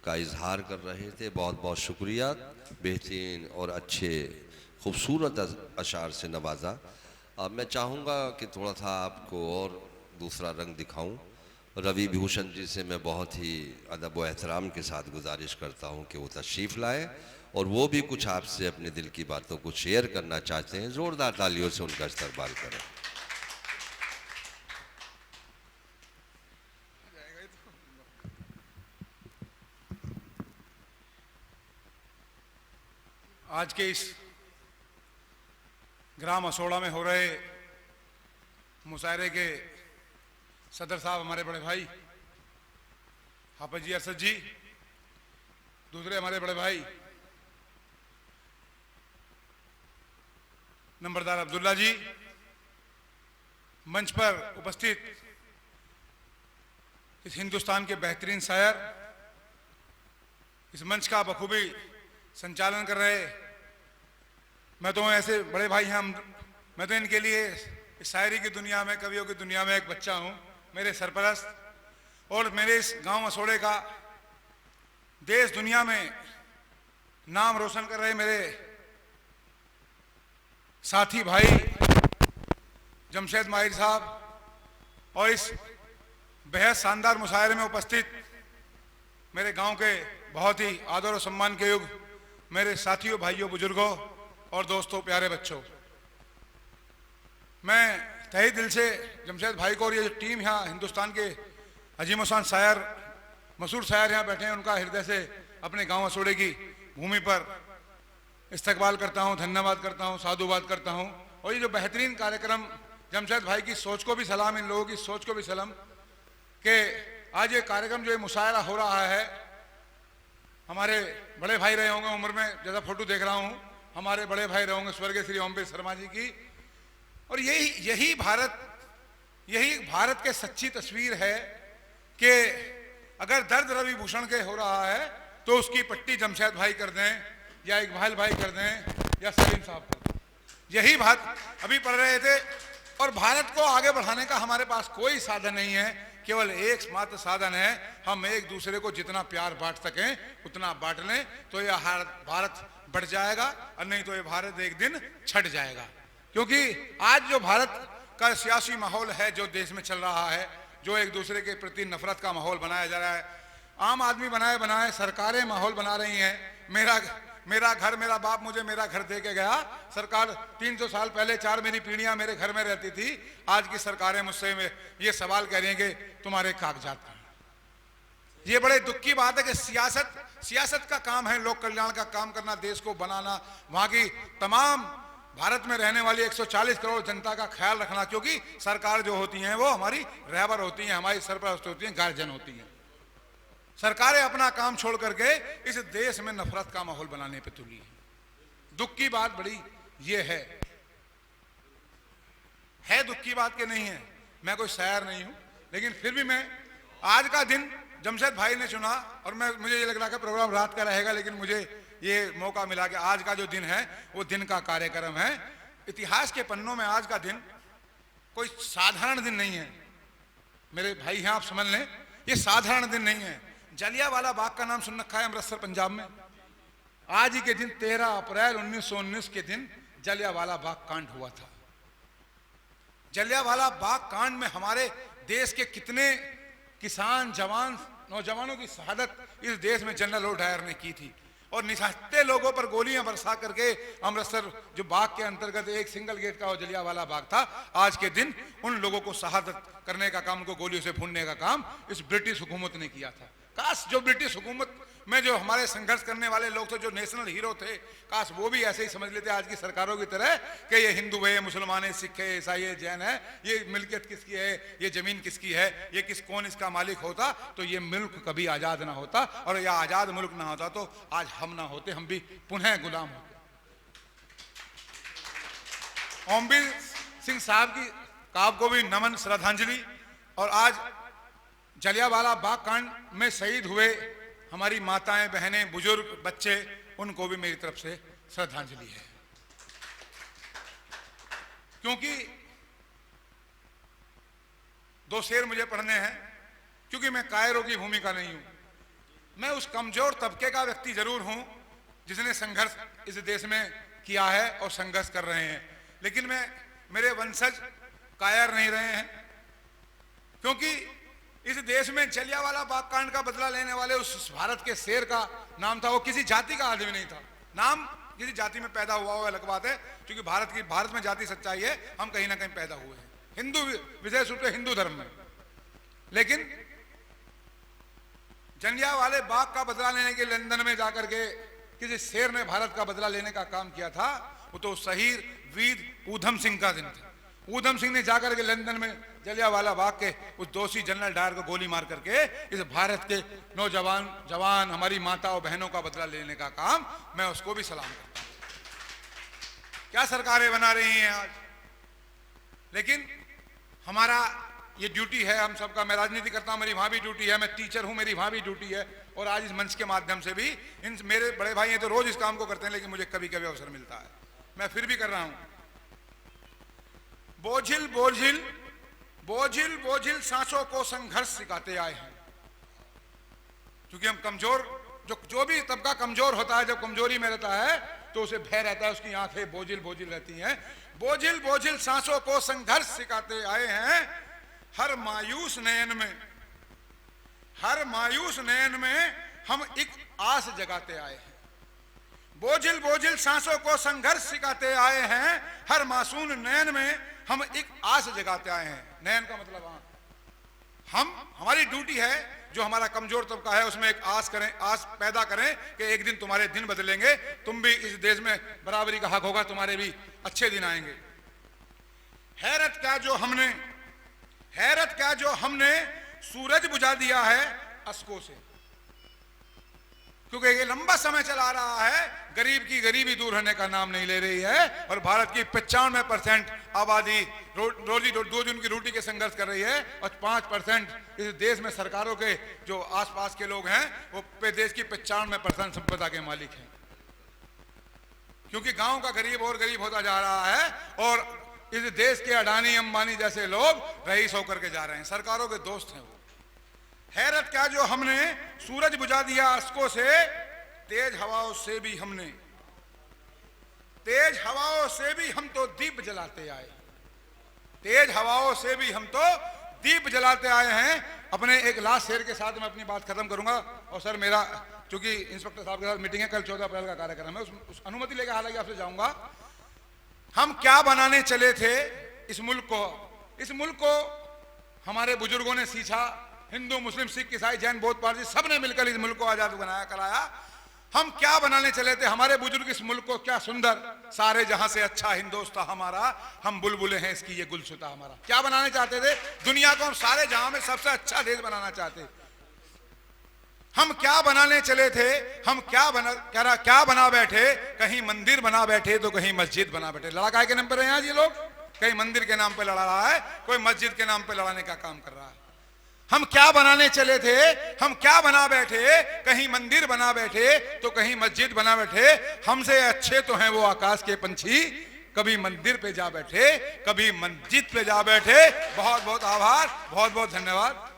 का इजहार कर रहे थे। बहुत बहुत शुक्रिया, बेहतरीन और अच्छे खूबसूरत अशार से नवाजा। अब मैं चाहूँगा कि थोड़ा सा आपको और दूसरा रंग दिखाऊं। रवि भूषण जी से मैं बहुत ही अदब व एहतराम के साथ गुजारिश करता हूं कि वो तशरीफ़ लाएं और वो भी कुछ आपसे अपने दिल की बातों को शेयर करना चाहते हैं। ज़ोरदार तालियों से उनका इस्तकबाल करें। आज के इस ग्राम असोड़ा में हो रहे मुशायरे के सदर साहब हमारे बड़े भाई हाफिज जी अरशद जी, दूसरे हमारे बड़े भाई नंबरदार अब्दुल्ला जी, मंच पर उपस्थित इस हिंदुस्तान के बेहतरीन शायर, इस मंच का बखूबी संचालन कर रहे, मैं तो ऐसे बड़े भाई हैं, मैं तो इनके लिए इस शायरी की दुनिया में, कवियों की दुनिया में एक बच्चा हूं। मेरे सरपरस्त और मेरे इस गांव असोड़े का देश दुनिया में नाम रोशन कर रहे मेरे साथी भाई जमशेद माहिर साहब और इस बेहद शानदार मुशायरे में उपस्थित मेरे गांव के बहुत ही आदर और सम्मान के युग मेरे साथियों, भाइयों, बुजुर्गों और दोस्तों, प्यारे बच्चों, मैं तहे दिल से जमशेद भाई को और ये जो टीम यहाँ हिंदुस्तान के अजीमोशान शायर, मशहूर शायर यहाँ बैठे हैं, उनका हृदय से अपने गांव असोड़े की भूमि पर इस्तकबाल करता हूँ, धन्यवाद करता हूँ, साधुवाद करता हूँ। और ये जो बेहतरीन कार्यक्रम, जमशेद भाई की सोच को भी सलाम, इन लोगों की सोच को भी सलाम कि आज ये कार्यक्रम जो ये मुशायरा हो रहा है, हमारे बड़े भाई रहे होंगे उम्र में, जैसा फोटो देख रहा हूँ, हमारे बड़े भाई रहे होंगे स्वर्गीय श्री ओम शर्मा जी की, और यही भारत के सच्ची तस्वीर है कि अगर दर्द रवि भूषण के हो रहा है तो उसकी पट्टी जमशेद भाई कर दें या इकबाल भाई कर दें या सलीम साहब कर दें। यही बात अभी पढ़ रहे थे। और भारत को आगे बढ़ाने का हमारे पास कोई साधन नहीं है, केवल एक मात्र साधन है, हम एक दूसरे को जितना प्यार बांट सकें उतना बांट लें तो यह भारत बढ़ जाएगा, और नहीं तो ये भारत एक दिन छट जाएगा। क्योंकि आज जो भारत का सियासी माहौल है, जो देश में चल रहा है, जो एक दूसरे के प्रति नफरत का माहौल बनाया जा रहा है, आम आदमी बनाए सरकारें माहौल बना रही हैं। मेरा घर मेरा बाप मुझे मेरा घर दे के गया, सरकार 300 साल पहले 4 मेरी पीढ़ियां मेरे घर में रहती थी, आज की सरकारें मुझसे ये सवाल कह रही हैं कि तुम्हारे कागजात कहां। ये बड़े दुख की बात है कि सियासत का काम है लोक कल्याण का काम करना, देश को बनाना, वहां की तमाम भारत में रहने वाली 140 करोड़ जनता का ख्याल रखना, क्योंकि सरकार जो होती हैं वो हमारी रहबर होती हैं, हमारी सरपरस्त होती हैं, गार्जियन होती हैं। सरकारें अपना काम छोड़ करके इस देश में नफरत का माहौल बनाने पे तुली है। दुख की बात बड़ी ये है दुख की बात के नहीं है। मैं कोई शायर नहीं हूं, लेकिन फिर भी मैं आज का दिन जमशेद भाई ने चुना, और मुझे ये लग रहा है प्रोग्राम रात का रहेगा, लेकिन मुझे ये मौका मिला कि आज का जो दिन है वो दिन का कार्यक्रम है। इतिहास के पन्नों में आज का दिन कोई साधारण दिन नहीं है मेरे भाई हैं, आप समझ लें, ये साधारण दिन नहीं है। जलियांवाला बाग का नाम सुन रखा है अमृतसर पंजाब में। आज ही के दिन 13 अप्रैल 1919 के दिन जलियांवाला बाग कांड हुआ था। जलियांवाला बाग कांड में हमारे देश के कितने किसान जवान नौजवानों की शहादत इस देश में जनरल ओ डायर ने की थी, और निछाते लोगों पर गोलियां बरसा करके अमृतसर जो बाग के अंतर्गत एक सिंगल गेट का जलियांवाला बाग था, आज के दिन उन लोगों को शहादत करने का काम, उनको गोलियों से भूनने का काम इस ब्रिटिश हुकूमत ने किया था। काश जो ब्रिटिश हुकूमत में जो हमारे संघर्ष करने वाले लोग थे, जो नेशनल हीरो थे, काश वो भी ऐसे ही समझ लेते आज की सरकारों की तरह कि ये हिंदू है, मुसलमान है, सिख है, ईसाई है, जैन है, ये मिल्कियत किसकी है, ये जमीन किसकी है, ये कौन इसका मालिक होता, तो ये मुल्क कभी आजाद ना होता, और यह आजाद मुल्क ना होता तो आज हम ना होते, हम भी पुनः गुलाम होते। ओमवीर सिंह साहब की काव को भी नमन, श्रद्धांजलि। और आज जलियांवाला बाग कांड में शहीद हुए हमारी माताएं, बहनें, बुजुर्ग, बच्चे, उनको भी मेरी तरफ से श्रद्धांजलि है। क्योंकि 2 शेर मुझे पढ़ने हैं, क्योंकि मैं कायरों की भूमिका नहीं हूं, मैं उस कमजोर तबके का व्यक्ति जरूर हूं जिसने संघर्ष इस देश में किया है और संघर्ष कर रहे हैं, लेकिन मेरे वंशज कायर नहीं रहे हैं, क्योंकि इस देश में जलियांवाला बाग कांड का बदला लेने वाले उस भारत के शेर का नाम था, वो किसी जाति का आदमी नहीं था। नाम किसी जाति में पैदा हुआ हो अलग बात है, क्योंकि भारत में जाति सच्चाई है, हम कहीं ना कहीं पैदा हुए हैं, हिंदू, विशेष रूप से हिंदू धर्म में। लेकिन जलियांवाले बाग का बदला लेने के लंदन में जाकर के किसी शेर ने भारत का बदला लेने का काम किया था, वो तो शहीद वीर ऊधम सिंह का दिन था। ऊधम सिंह ने जाकर के लंदन में जलियांवाला बाग के उस दोषी जनरल डायर को गोली मार करके इस भारत के जवान हमारी माता और बहनों का बदला लेने का काम, मैं उसको भी सलाम करता हूं। क्या सरकारें बना रही हैं आज, लेकिन हमारा ये ड्यूटी है हम सबका। मैं राजनीति करता हूं, मेरी वहां भी ड्यूटी है, मैं टीचर हूं, मेरी वहां भी ड्यूटी है, और आज इस मंच के माध्यम से भी इन मेरे बड़े भाई हैं तो रोज इस काम को करते हैं, लेकिन मुझे कभी कभी अवसर मिलता है, मैं फिर भी कर रहा हूं। बोझिल बोझिल बोझिल बोझिल सांसों को संघर्ष सिखाते आए हैं, क्योंकि हम कमजोर, जो भी तबका कमजोर होता है, जब कमजोरी में रहता है तो उसे भय रहता है, उसकी आंखें बोझिल बोझिल रहती हैं। बोझिल बोझिल सांसों को संघर्ष सिखाते आए हैं, हर मायूस नयन में हम एक आस जगाते आए हैं। बोझिल बोझिल सांसों को संघर्ष सिखाते आए हैं, हर मासूम नयन में हम एक आस जगाते आए हैं। नयन का मतलब हमारी ड्यूटी है, जो हमारा कमजोर तबका है उसमें एक आस पैदा करें कि एक दिन तुम्हारे दिन बदलेंगे, तुम भी इस देश में बराबरी का हक होगा, तुम्हारे भी अच्छे दिन आएंगे। हैरत क्या जो हमने सूरज बुझा दिया है अश्कों से, क्योंकि ये लंबा समय चला रहा है, गरीब की गरीबी दूर होने का नाम नहीं ले रही है, और भारत की 95% आबादी दो दिन की रोटी के संघर्ष कर रही है, और 5% इस देश में सरकारों के जो आसपास के लोग हैं वो देश की 95% संपदा के मालिक हैं, क्योंकि गांव का गरीब और गरीब होता जा रहा है, और इस देश के अडानी अंबानी जैसे लोग रईस होकर के जा रहे हैं, सरकारों के दोस्त हैं वो। हैरत क्या जो हमने सूरज बुझा दिया अश्कों से, तेज हवाओं से भी हम तो दीप जलाते आए, तेज हवाओं से भी हम तो दीप जलाते आए हैं। अपने एक लास्ट शेर के साथ मैं अपनी बात खत्म करूंगा, और सर मेरा चूंकि इंस्पेक्टर साहब के साथ मीटिंग है, कल 14 अप्रैल का कार्यक्रम है, उस अनुमति लेकर हालांकि आपसे जाऊंगा। हम क्या बनाने चले थे इस मुल्क को हमारे बुजुर्गों ने सींचा, हिंदू मुस्लिम सिख ईसाई जैन बौद्ध पारसी सब ने मिलकर इस मुल्क को आजाद कराया। हम क्या बनाने चले थे, हमारे बुजुर्ग इस मुल्क को क्या सुंदर, सारे जहां से अच्छा हिंदुस्तान हमारा, हम बुलबुले हैं इसकी ये गुलशुता हमारा, क्या बनाने चाहते थे दुनिया को, हम सारे जहां में सबसे अच्छा देश बनाना चाहते। हम क्या बनाने चले थे, हम क्या बना बैठे, कहीं मंदिर बना बैठे तो कहीं मस्जिद बना बैठे। लड़ा काय के नाम पर है आज ये लोग, कहीं मंदिर के नाम पे लड़ा रहा है, कोई मस्जिद के नाम पे लड़ाने का काम कर रहा है। हम क्या बनाने चले थे, हम क्या बना बैठे, कहीं मंदिर बना बैठे तो कहीं मस्जिद बना बैठे। हमसे अच्छे तो हैं वो आकाश के पंछी, कभी मंदिर पे जा बैठे कभी मस्जिद पे जा बैठे। बहुत बहुत आभार, बहुत बहुत धन्यवाद।